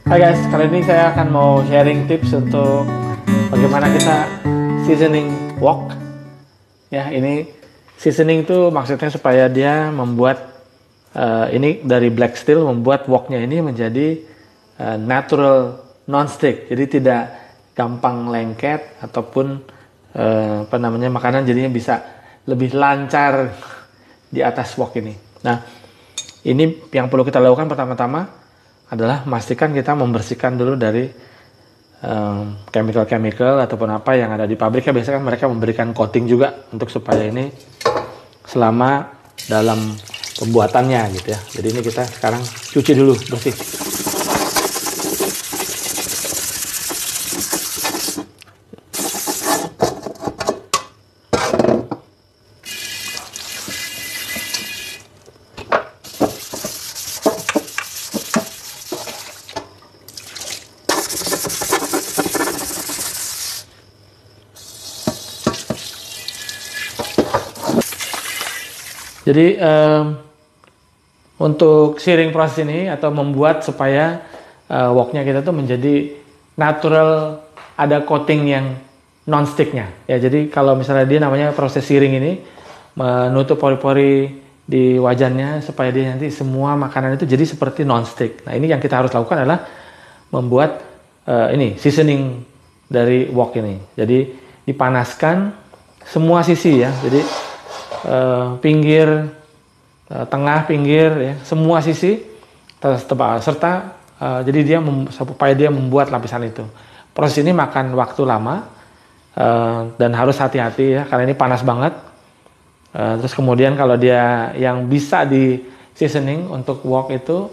Hai guys, kali ini saya akan mau sharing tips untuk bagaimana kita seasoning wok. Ya, ini seasoning itu maksudnya supaya dia membuat ini dari black steel membuat woknya ini menjadi natural non-stick. Jadi tidak gampang lengket ataupun makanan jadinya bisa lebih lancar di atas wok ini. Nah, ini yang perlu kita lakukan pertama-tama adalah memastikan kita membersihkan dulu dari chemical ataupun apa yang ada di pabriknya. Biasanya kan mereka memberikan coating juga untuk supaya ini selama dalam pembuatannya gitu ya. Jadi ini kita sekarang cuci dulu bersih. Jadi untuk searing proses ini atau membuat supaya woknya kita tuh menjadi natural, ada coating yang non-sticknya. Ya, jadi kalau misalnya dia namanya proses searing ini menutup pori-pori di wajannya supaya dia nanti semua makanan itu jadi seperti non-stick. Nah, ini yang kita harus lakukan adalah membuat ini seasoning dari wok ini. Jadi dipanaskan semua sisi ya. Jadi pinggir, tengah, pinggir, ya, semua sisi serta jadi dia supaya dia membuat lapisan itu. Proses ini makan waktu lama dan harus hati-hati ya karena ini panas banget. Terus kemudian kalau dia yang bisa di seasoning untuk wok itu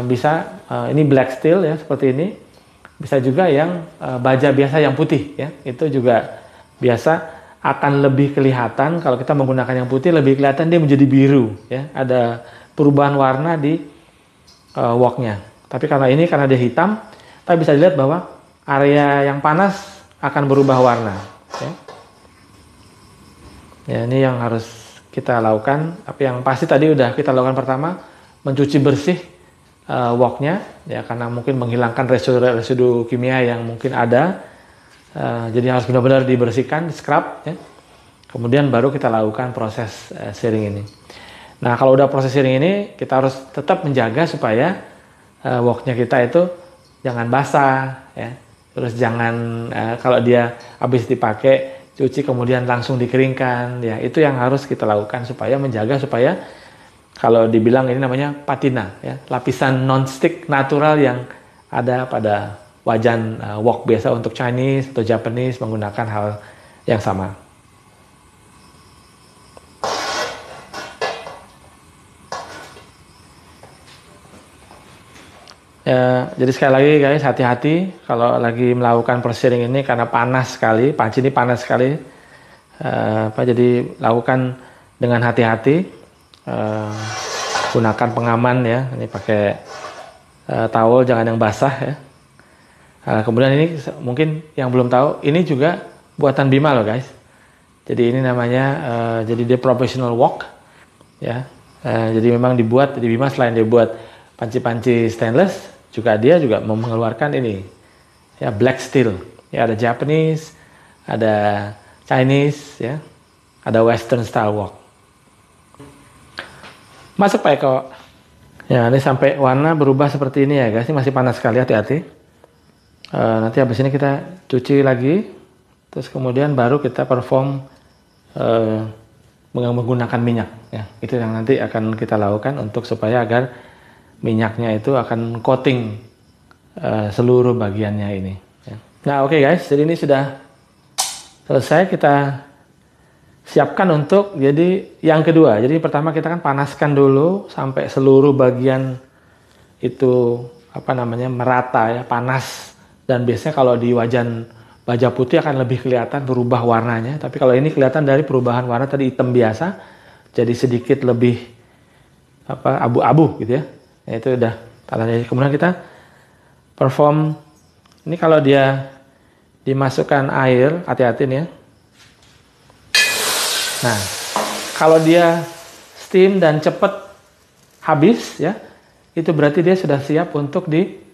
bisa ini black steel ya seperti ini. Bisa juga yang baja biasa yang putih ya, itu juga biasa akan lebih kelihatan. Kalau kita menggunakan yang putih lebih kelihatan dia menjadi biru ya, ada perubahan warna di woknya. Tapi karena dia hitam, kita bisa dilihat bahwa area yang panas akan berubah warna ya. Ya, ini yang harus kita lakukan. Tapi yang pasti tadi udah kita lakukan pertama, mencuci bersih woknya ya, karena mungkin menghilangkan residu kimia yang mungkin ada. Jadi harus benar-benar dibersihkan, di scrub ya. Kemudian baru kita lakukan proses searing ini. Nah, kalau udah proses searing ini, kita harus tetap menjaga supaya woknya kita itu jangan basah ya. Terus jangan kalau dia habis dipakai cuci kemudian langsung dikeringkan ya. Itu yang harus kita lakukan supaya menjaga supaya kalau dibilang ini namanya patina ya, lapisan non-stick natural yang ada pada wajan wok biasa untuk Chinese atau Japanese menggunakan hal yang sama. Ya, jadi sekali lagi guys, hati-hati kalau lagi melakukan searing ini karena panas sekali, panci ini panas sekali. Jadi lakukan dengan hati-hati, gunakan pengaman ya, ini pakai towel jangan yang basah ya. Kemudian ini mungkin yang belum tahu, ini juga buatan Bima loh guys. Jadi ini namanya jadi dia professional wok ya. Jadi memang dibuat di Bima, selain dia buat panci-panci stainless, dia juga mengeluarkan ini ya, black steel. Ya, ada Japanese, ada Chinese ya, ada Western style wok. Masuk Pak Eko. Ya, ini sampai warna berubah seperti ini ya guys. Ini masih panas sekali, hati-hati. Nanti habis ini kita cuci lagi, terus kemudian baru kita perform menggunakan minyak ya. Itu yang nanti akan kita lakukan untuk supaya agar minyaknya itu akan coating seluruh bagiannya ini ya. Nah, oke guys, jadi ini sudah selesai. Kita siapkan untuk jadi yang kedua. Jadi pertama kita kan panaskan dulu sampai seluruh bagian itu merata ya, panas. Dan biasanya kalau di wajan baja putih akan lebih kelihatan berubah warnanya. Tapi kalau ini kelihatan dari perubahan warna tadi hitam biasa jadi sedikit lebih abu-abu gitu ya. Ya itu udah tandanya. Kemudian kita perform ini, kalau dia dimasukkan air, hati-hati nih ya. Nah, kalau dia steam dan cepat habis ya, itu berarti dia sudah siap untuk di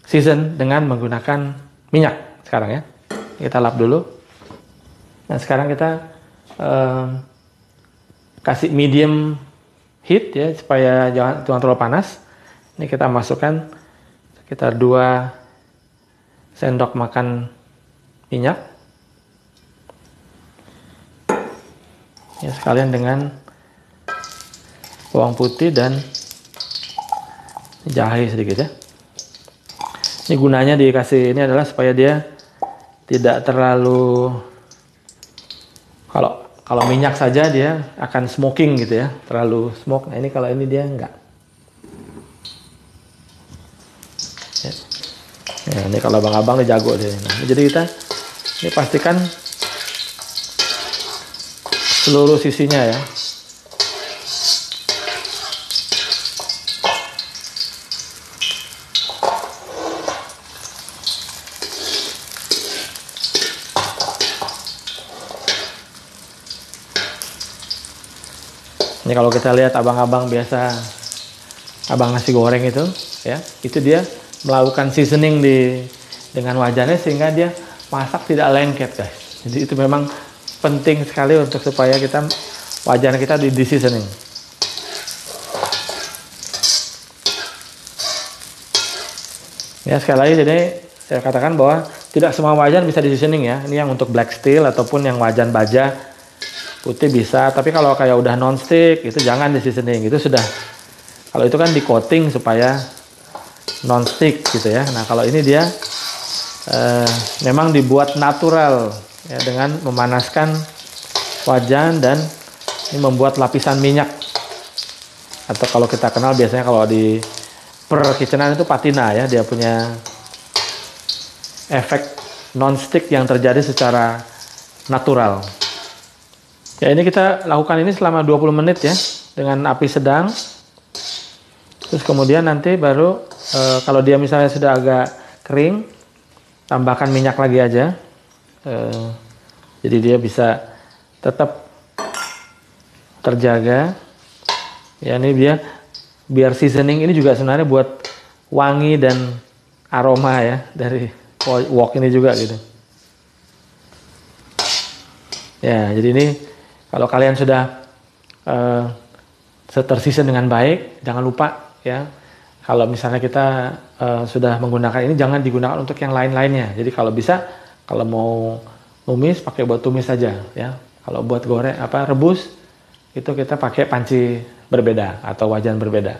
season dengan menggunakan minyak sekarang ya. Kita lap dulu. Nah sekarang kita kasih medium heat ya supaya jangan terlalu panas. Ini kita masukkan sekitar 2 sendok makan minyak. Ya sekalian dengan bawang putih dan jahe sedikit ya. Ini gunanya dikasih ini adalah supaya dia tidak terlalu, kalau minyak saja dia akan smoking gitu ya, terlalu smoke. Nah ini kalau ini dia enggak. Ya. Ya, ini kalau abang-abang dia jago deh. Nah, jadi kita ini pastikan seluruh sisinya ya. Ini kalau kita lihat abang-abang biasa, abang nasi goreng itu, ya, itu dia melakukan seasoning dengan wajannya sehingga dia masak tidak lengket, guys. Jadi itu memang penting sekali untuk supaya wajan kita di seasoning. Ya sekali lagi, jadi saya katakan bahwa tidak semua wajan bisa di seasoning ya. Ini yang untuk black steel ataupun yang wajan baja putih bisa, tapi kalau kayak udah non-stick itu jangan di seasoning. Itu sudah, kalau itu kan di coating supaya non-stick gitu ya. Nah kalau ini dia memang dibuat natural ya, dengan memanaskan wajan dan ini membuat lapisan minyak, atau kalau kita kenal biasanya kalau di per-kitchenan itu patina ya, dia punya efek non-stick yang terjadi secara natural. Ya ini kita lakukan ini selama 20 menit ya dengan api sedang. Terus kemudian nanti baru kalau dia misalnya sudah agak kering, tambahkan minyak lagi aja. Jadi dia bisa tetap terjaga. Ya ini dia biar seasoning ini juga sebenarnya buat wangi dan aroma ya dari wok ini juga gitu. Ya jadi ini kalau kalian sudah terseason dengan baik, jangan lupa ya, kalau misalnya kita sudah menggunakan ini, jangan digunakan untuk yang lain-lainnya. Jadi kalau bisa, kalau mau tumis pakai buat tumis saja ya. Kalau buat goreng rebus itu kita pakai panci berbeda atau wajan berbeda.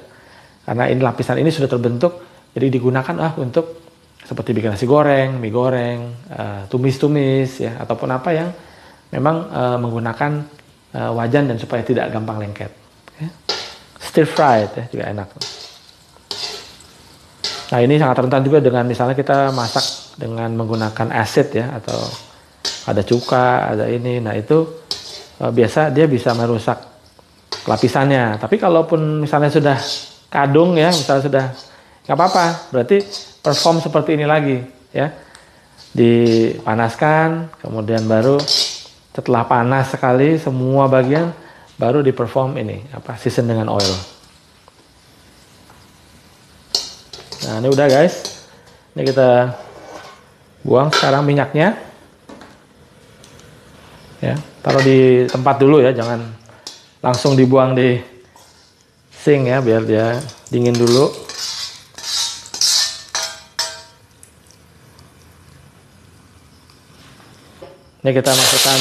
Karena ini lapisan ini sudah terbentuk, jadi digunakan untuk seperti bikin nasi goreng, mie goreng, tumis-tumis ya, ataupun apa yang memang menggunakan wajan dan supaya tidak gampang lengket. Ya. Stir fried ya juga enak. Nah ini sangat rentan juga dengan misalnya kita masak dengan menggunakan acid ya, atau ada cuka, ada ini. Nah itu biasa dia bisa merusak lapisannya. Tapi kalaupun misalnya sudah kadung ya, misalnya sudah nggak apa-apa, berarti perform seperti ini lagi ya. Dipanaskan, kemudian baru setelah panas sekali semua bagian, baru diperform ini season dengan oil. Nah ini udah guys, ini kita buang sekarang minyaknya ya, taruh di tempat dulu ya, jangan langsung dibuang di sink ya, biar dia dingin dulu. Ini kita masukkan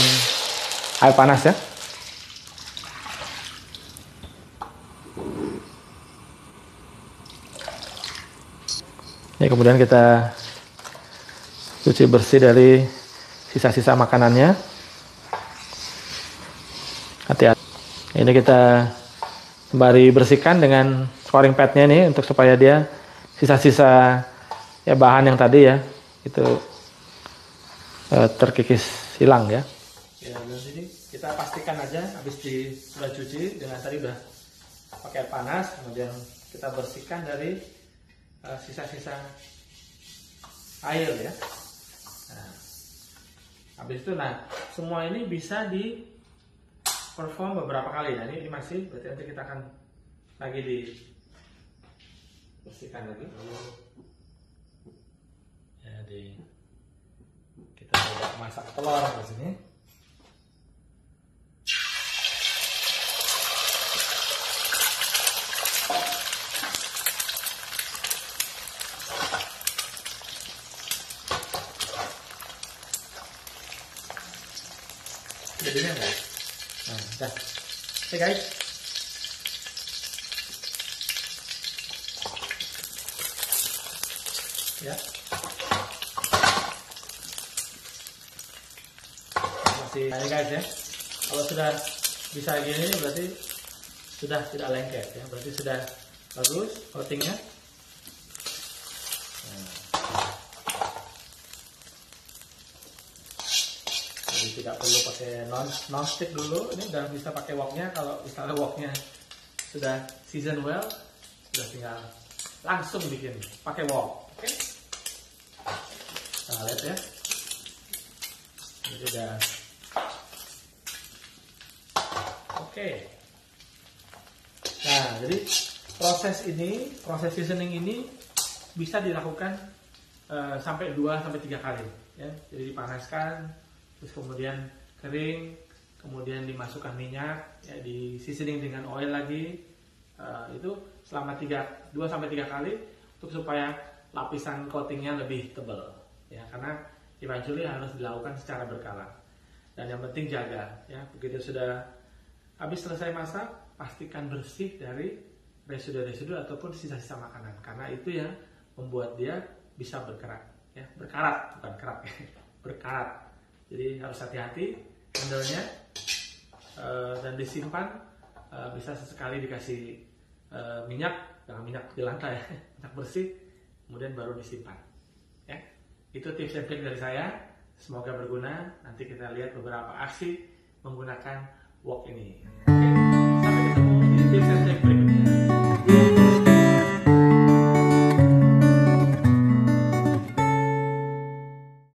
air panas ya. Ini kemudian kita cuci bersih dari sisa-sisa makanannya. Hati-hati. Ini kita sembari bersihkan dengan scouring padnya nih, untuk supaya dia sisa-sisa ya bahan yang tadi ya itu terkikis hilang ya. Ya, dan ini kita pastikan aja habis sudah cuci dengan tadi udah pakai air panas, kemudian kita bersihkan dari sisa-sisa air ya. Nah, habis itu semua ini bisa di perform beberapa kali. Nah ini masih, berarti nanti kita akan lagi dibersihkan lagi. masak telur di sini. Jadinya enggak? Nah, udah. Oke guys. Ya. Masih aja guys ya. Kalau sudah bisa gini berarti sudah tidak lengket ya. Berarti sudah bagus coatingnya. Tidak perlu pakai non-stick dulu, ini udah bisa pakai woknya. Kalau misalnya woknya sudah season well, sudah tinggal langsung bikin pakai wok. Oke, nah lihat ya, ini udah oke. Nah jadi proses seasoning ini bisa dilakukan sampai 2-3 kali ya. Jadi dipanaskan, terus kemudian kering, kemudian dimasukkan minyak, ya, di seasoning dengan oil lagi, itu selama 2-3 kali untuk supaya lapisan coatingnya lebih tebal, ya, karena eventually harus dilakukan secara berkala. Dan yang penting jaga, ya, begitu sudah habis selesai masak, pastikan bersih dari residu-residu ataupun sisa-sisa makanan, karena itu yang membuat dia bisa berkarat, ya, berkarat bukan kerak, berkarat. Jadi harus hati-hati handle-nya, dan disimpan, bisa sesekali dikasih minyak, jangan minyak di lantai, minyak bersih, kemudian baru disimpan. Ya, itu tips and trik dari saya. Semoga berguna. Nanti kita lihat beberapa aksi menggunakan wok ini.